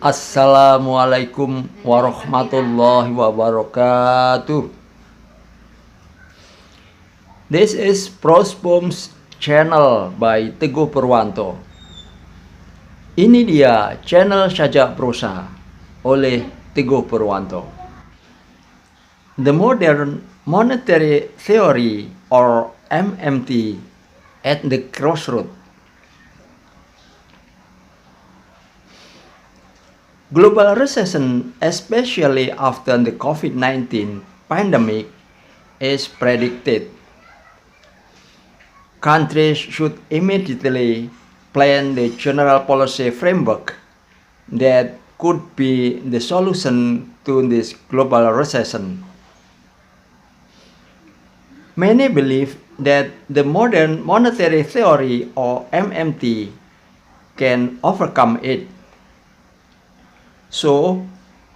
Assalamualaikum warahmatullahi wabarakatuh. This is Prospom's channel by Teguh Purwanto. Ini dia channel Sajak Prosa oleh Teguh Purwanto. The Modern Monetary Theory or MMT at the Crossroads. Global recession, especially after the COVID-19 pandemic, is predicted. Countries should immediately plan the general policy framework that could be the solution to this global recession. Many believe that the modern monetary theory or MMT can overcome it. So,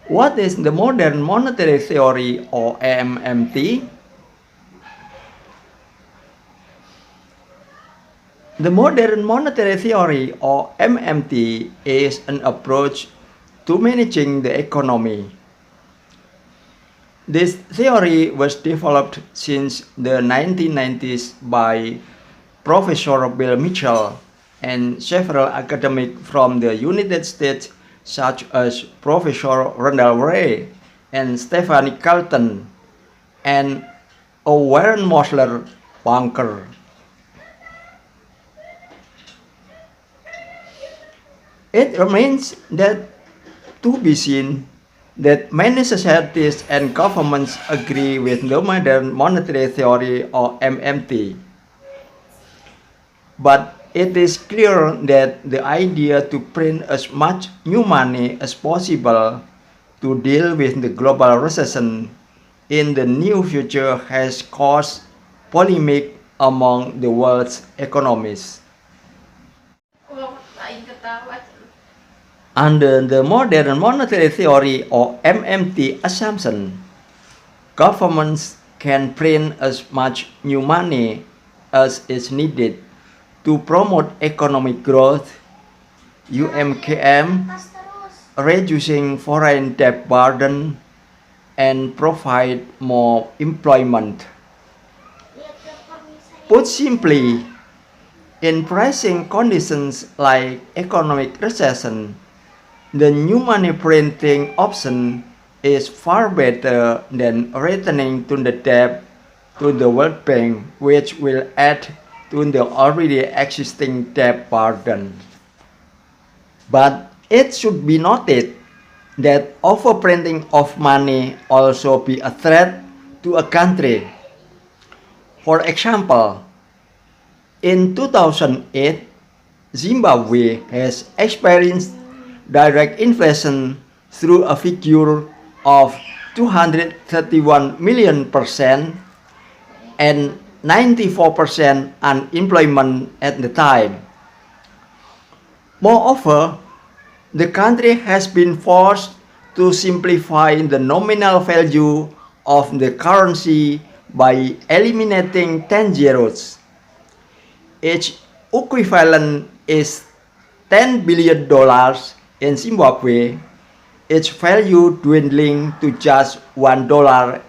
what is the modern monetary theory or MMT? The modern monetary theory or MMT is an approach to managing the economy. This theory was developed since the 1990s by Professor Bill Mitchell and several academics from the United States such as Professor Randall Wray and Stephanie Carlton and Warren Mosler banker. It remains that to be seen that many societies and governments agree with the modern monetary theory or MMT. But it is clear that the idea to print as much new money as possible to deal with the global recession in the near future has caused polemic among the world's economists. Under the modern monetary theory or MMT assumption, governments can print as much new money as is needed to promote economic growth, UMKM, reducing foreign debt burden, and provide more employment. Put simply, in pricing conditions like economic recession, the new money printing option is far better than returning to the debt to the World Bank, which will add to the already existing debt burden. But it should be noted that overprinting of money also be a threat to a country. For example, in 2008, Zimbabwe has experienced direct inflation through a figure of 231 million percent and 94% unemployment at the time. Moreover, the country has been forced to simplify the nominal value of the currency by eliminating 10 zeros. Each equivalent is $10 billion in Zimbabwe, its value dwindling to just $1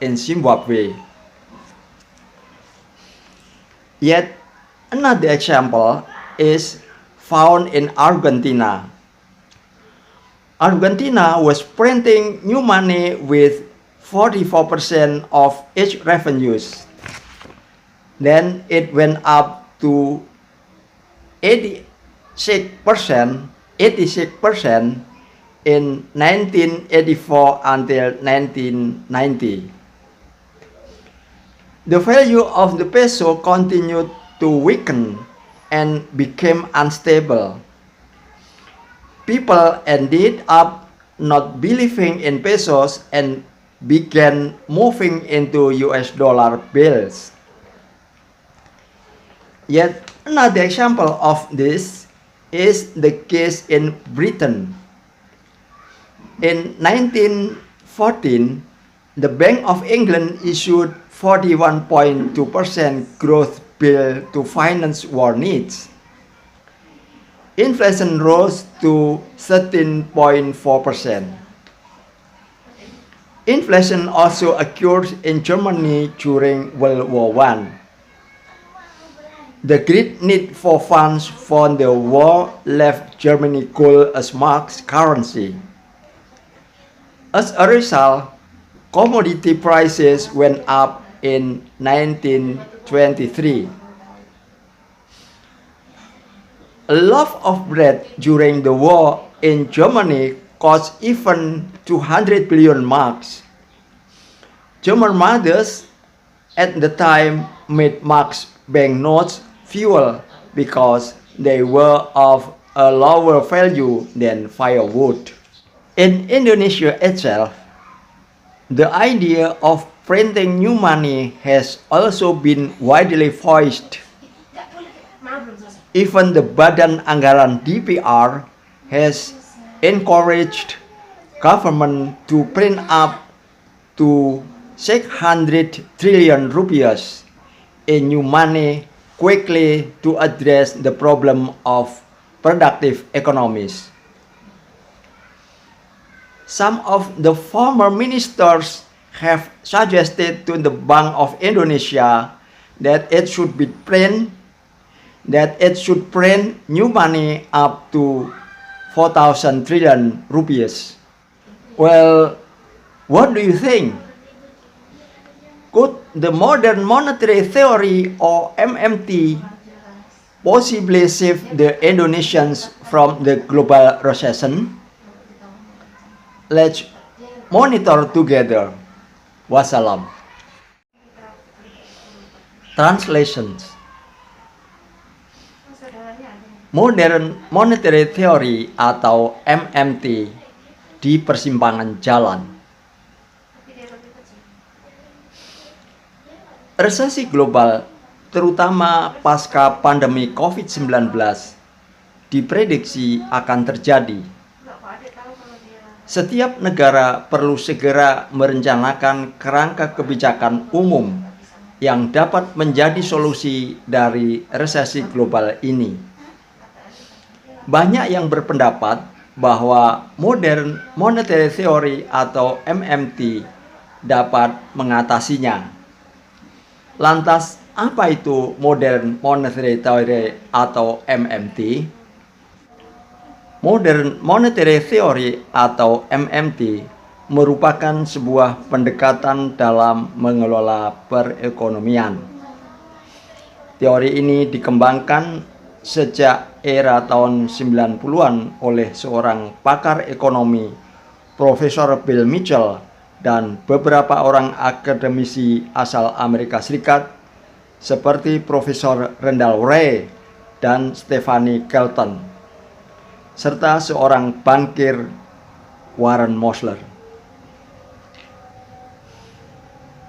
in Zimbabwe. Yet another example is found in Argentina. Argentina was printing new money with 44% of its revenues. Then it went up to 86% in 1984 until 1990. The value of the peso continued to weaken and became unstable. People ended up not believing in pesos and began moving into US dollar bills. Yet another example of this is the case in Britain. In 1914, the Bank of England issued 41.2% growth bill to finance war needs. inflation rose to 13.4%. Inflation also occurred in Germany during World War I. The great need for funds from the war left Germany gold as marked currency. As a result, commodity prices went up in 1923. A loaf of bread during the war in Germany cost even 200 billion marks. German mothers at the time made marks banknotes fewer because they were of a lower value than firewood. In Indonesia itself, the idea of printing new money has also been widely voiced. Even the Badan Anggaran DPR has encouraged government to print up to 600 trillion rupiahs in new money quickly to address the problem of productive economies. Some of the former ministers have suggested to the Bank of Indonesia that it should print new money up to 4,000 trillion rupees. Well, what do you think? Could the modern monetary theory or MMT possibly save the Indonesians from the global recession? Let's monitor together. Wassalam. Translations. Modern monetary theory atau MMT di persimpangan jalan. Resesi global, terutama pasca pandemi COVID-19, diprediksi akan terjadi. Setiap negara perlu segera merencanakan kerangka kebijakan umum yang dapat menjadi solusi dari resesi global ini. Banyak yang berpendapat bahwa modern monetary theory atau MMT dapat mengatasinya. Lantas, apa itu modern monetary theory atau MMT? Modern monetary theory atau MMT merupakan sebuah pendekatan dalam mengelola perekonomian. Teori ini dikembangkan sejak era tahun 90-an oleh seorang pakar ekonomi, Profesor Bill Mitchell, dan beberapa orang akademisi asal Amerika Serikat seperti Profesor Randall Wray dan Stephanie Kelton, serta seorang bankir, Warren Mosler.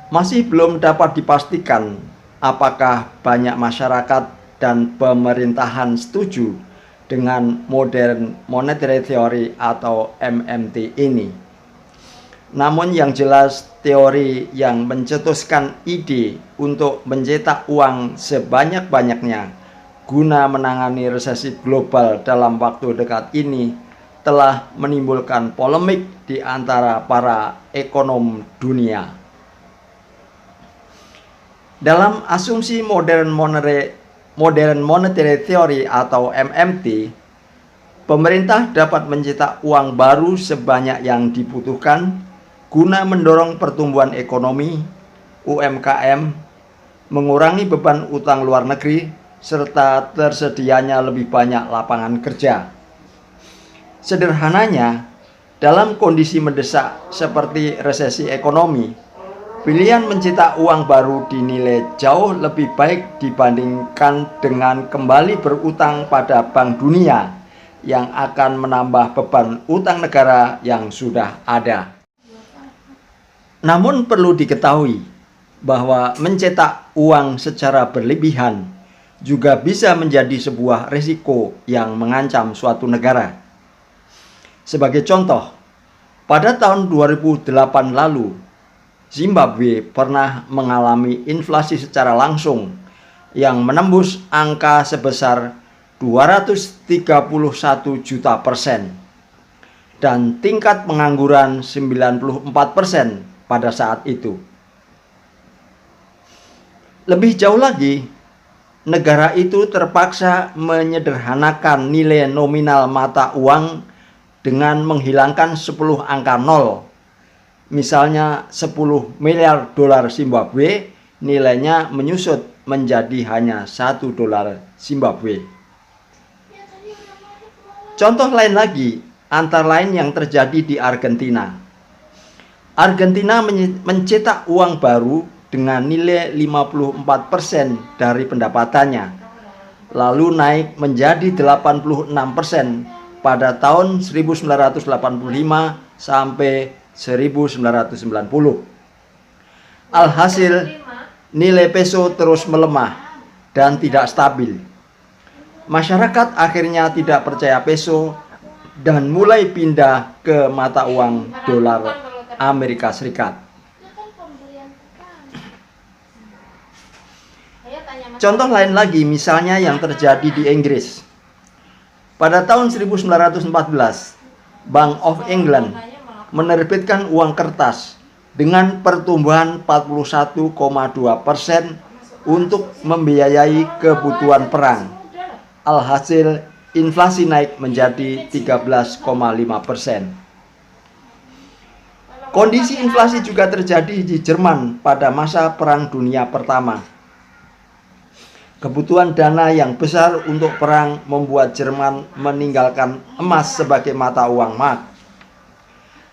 Masih belum dapat dipastikan apakah banyak masyarakat dan pemerintahan setuju dengan modern monetary theory atau MMT ini. Namun yang jelas, teori yang mencetuskan ide untuk mencetak uang sebanyak-banyaknya guna menangani resesi global dalam waktu dekat ini telah menimbulkan polemik di antara para ekonom dunia. Dalam asumsi modern monetary theory atau MMT, pemerintah dapat mencetak uang baru sebanyak yang dibutuhkan guna mendorong pertumbuhan ekonomi, UMKM, mengurangi beban utang luar negeri, serta tersedianya lebih banyak lapangan kerja. Sederhananya, dalam kondisi mendesak seperti resesi ekonomi, pilihan mencetak uang baru dinilai jauh lebih baik dibandingkan dengan kembali berutang pada Bank Dunia yang akan menambah beban utang negara yang sudah ada. Namun perlu diketahui bahwa mencetak uang secara berlebihan juga bisa menjadi sebuah risiko yang mengancam suatu negara. Sebagai contoh, pada tahun 2008 lalu, Zimbabwe pernah mengalami inflasi secara langsung yang menembus angka sebesar 231 juta persen, dan tingkat pengangguran 94% pada saat itu. Lebih jauh lagi, negara itu terpaksa menyederhanakan nilai nominal mata uang dengan menghilangkan 10 angka nol. Misalnya 10 miliar dolar Zimbabwe nilainya menyusut menjadi hanya 1 dolar Zimbabwe. Contoh lain lagi, antara lain yang terjadi di Argentina. Argentina mencetak uang baru dengan nilai 54% dari pendapatannya, lalu naik menjadi 86% pada tahun 1985 sampai 1990. Alhasil, nilai peso terus melemah dan tidak stabil. Masyarakat akhirnya tidak percaya peso dan mulai pindah ke mata uang dolar Amerika Serikat. Contoh lain lagi misalnya yang terjadi di Inggris. Pada tahun 1914, Bank of England menerbitkan uang kertas dengan pertumbuhan 41,2% untuk membiayai kebutuhan perang. Alhasil, inflasi naik menjadi 13,5%. Kondisi inflasi juga terjadi di Jerman pada masa Perang Dunia Pertama. Kebutuhan dana yang besar untuk perang membuat Jerman meninggalkan emas sebagai mata uang mark.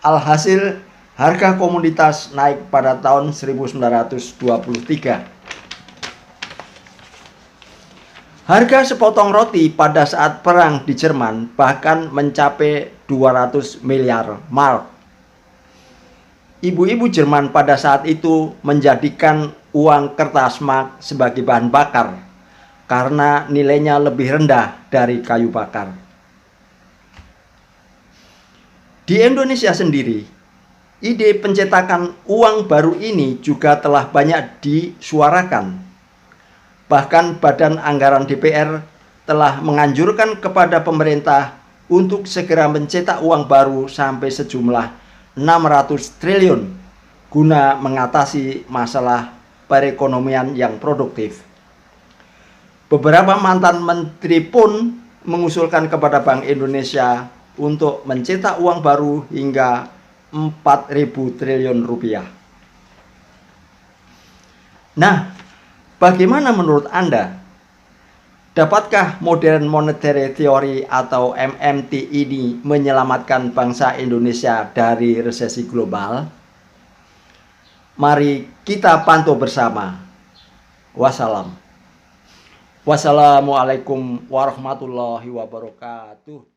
Alhasil, harga komoditas naik pada tahun 1923. Harga sepotong roti pada saat perang di Jerman bahkan mencapai 200 miliar mark. Ibu-ibu Jerman pada saat itu menjadikan uang kertas mark sebagai bahan bakar karena nilainya lebih rendah dari kayu bakar. Di Indonesia sendiri, ide pencetakan uang baru ini juga telah banyak disuarakan. Bahkan Badan Anggaran DPR telah menganjurkan kepada pemerintah untuk segera mencetak uang baru sampai sejumlah 600 triliun guna mengatasi masalah perekonomian yang produktif. Beberapa mantan menteri pun mengusulkan kepada Bank Indonesia untuk mencetak uang baru hingga 4.000 triliun rupiah. Nah, bagaimana menurut Anda? Dapatkah modern monetary theory atau MMT ini menyelamatkan bangsa Indonesia dari resesi global? Mari kita pantau bersama. Wassalam. Wassalamualaikum warahmatullahi wabarakatuh.